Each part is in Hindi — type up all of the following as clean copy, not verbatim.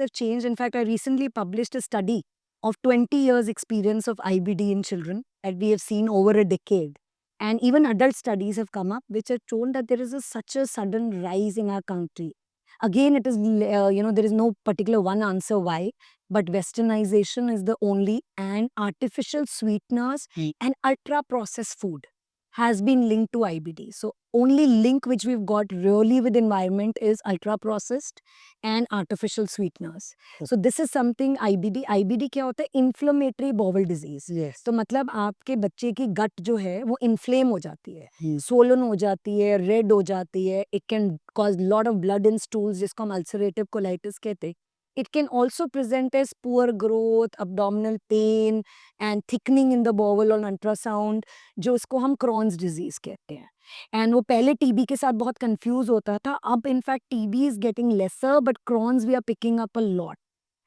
have changed. In fact, I recently published a study of 20 years experience of IBD in children that we have seen over a decade. And even adult studies have come up which have shown that there is such a sudden rise in our country. Again, it is, there is no particular one answer why, but westernization is the only, and artificial sweeteners and ultra processed food has been linked to IBD. So only link which we've got really with environment is ultra processed and artificial sweeteners. So this is something IBD क्या होता है? Inflammatory bowel disease. Yes. तो मतलब आपके बच्चे की गट जो है वो इन्फ्लेम हो जाती है, swollen हो जाती है, रेड हो जाती है. It can cause lot of blood in stools जिसको हम ulcerative colitis कहते हैं. It can also present as poor growth, abdominal pain and thickening in the bowel on ultrasound, जो इसको हम क्रॉन्स डिजीज कहते हैं. एंड वो पहले टीबी के साथ बहुत कंफ्यूज होता था. अब in fact TB is getting lesser but Crohn's we are picking up a lot.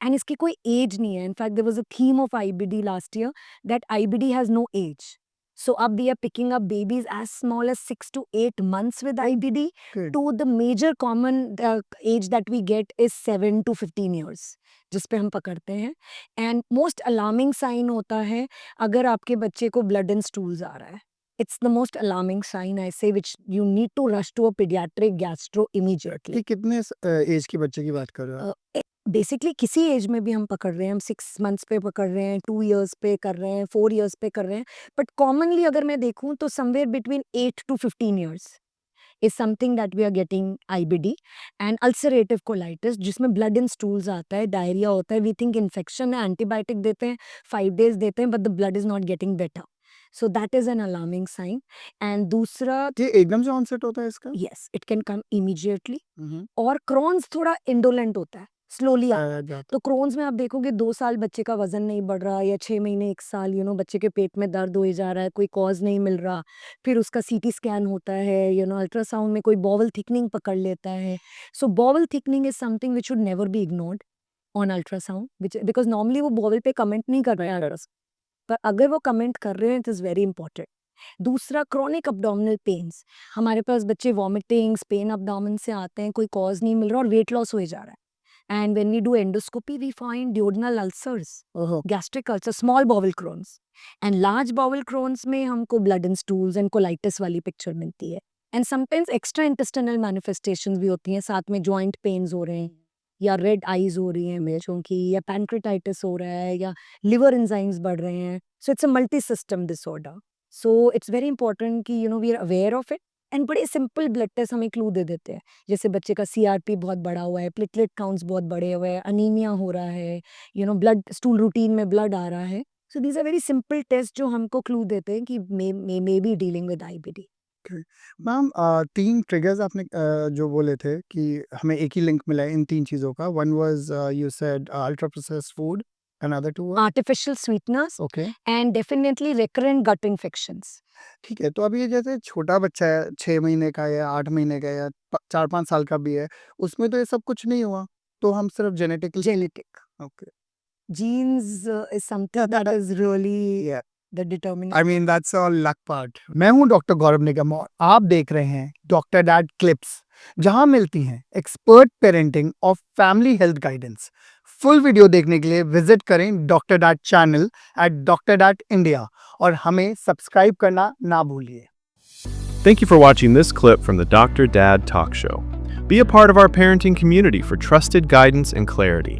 And इसकी कोई एज नहीं है. In fact there was a theme of IBD last year that IBD has no age. So up we are picking up babies as small as 6 to 8 months with IBD. Good. To the major common age that we get is 7 to 15 years, जिस पे हम पकड़ते हैं. एंड मोस्ट अलार्मिंग साइन होता है अगर आपके बच्चे को ब्लड इन स्टूल्स आ रहा है. It's the most alarming sign, I say, which you need to rush to a pediatric gastro immediately. कि कितने एज के बच्चे की बात कर रहे हो आप? बेसिकली किसी एज में भी हम पकड़ रहे हैं. हम 6 मंथ्स पे पकड़ रहे हैं, 2 इयर्स पे कर रहे हैं, 4 इयर्स पे कर रहे हैं. बट कॉमनली अगर मैं देखूं तो somewhere between 8 to 15 years is something that we are getting IBD. and ulcerative colitis जिसमें blood in stools आता है, डायरिया होता है. we think infection है, एंटीबायोटिक देते हैं, 5 days देते हैं, but the blood is not getting better. So that is an alarming sign. And दूसरा, ये एकदम से ऑनसेट होता है इसका? yes, it can come immediately. हम्म. और क्रॉन्स थोड़ा इंडोलेंट होता है, स्लोली आता है. आया जाता. तो क्रॉन्स में आप देखोगे 2 साल बच्चे का वजन नहीं बढ़ रहा, या 6 महीने 1 साल बच्चे के पेट में दर्द हो जा रहा है, कोई कॉज नहीं मिल रहा. फिर उसका सीटी स्कैन होता है, अल्ट्रासाउंड में कोई बॉवल थिकनिंग पकड़ लेता है. So bowel thickening is something which should never be ignored on ultrasound, which because normally वो बॉवल पे कमेंट नहीं कर रहे हैं, पर अगर वो कमेंट कर रहे हैं इट इज़ वेरी इंपॉर्टेंट. दूसरा, क्रॉनिक अब्डोमिनल पेन्स. हमारे पास बच्चे वॉमिटिंग्स, पेन अब्डोमेन से आते हैं, कोई कॉज नहीं मिल रहा और वेट लॉस हो जा रहा है. And when we do endoscopy, we find duodenal ulcers, gastric ulcers, small bowel Crohn's. And large bowel Crohn's में हमको blood in stools and colitis वाली picture मिलती है. And sometimes extra intestinal manifestations भी होती हैं, साथ में joint pains हो रहे हैं, या red eyes हो रही हैं बच्चों की, या pancreatitis हो रहा है, या liver enzymes बढ़ रहे हैं. So it's a multi-system disorder. So it's very important कि we are aware of it. And बड़े सिंपल ब्लड टेस्ट हमें क्लू दे देते हैं. जैसे बच्चे का सीआरपी बहुत बड़ा हुआ है, प्लेटलेट काउंट्स बहुत बड़े हुए हैं, अनीमिया हो रहा है, ब्लड स्टूल रूटीन में ब्लड आ रहा है. So these are very simple test जो हमको क्लू देते हैं कि may be dealing with IBD. Ma'am 3 triggers आपने जो बोले थे कि हमें एक ही लिंक मिला है इन 3 चीज़ों का. One was you said ultra processed food, another 2 were? Artificial sweeteners okay. And definitely recurrent gut infections. ठीक है. तो अभी ये जैसे छोटा बच्चा है, 6 महीने का या 8 महीने का या 4-5 साल का भी है, उसमें तो ये सब कुछ नहीं हुआ, तो हम सिर्फ genetically. Genetic okay. genes is something that is really Yeah. the determining. I mean that's all luck part. मैं हूँ डॉक्टर गौरव निगम और आप देख रहे हैं डॉक्टर डैड क्लिप्स, जहां मिलती हैं एक्सपर्ट पेरेंटिंग और family health guidance. Full video देखने के लिए विजिट करें doctor dad channel doctor dad India और हमें सब्सक्राइब करना ना भूलिए. Thank you for watching this clip from the Dr. Dad Talk Show. Be a part of our parenting community for trusted guidance and clarity.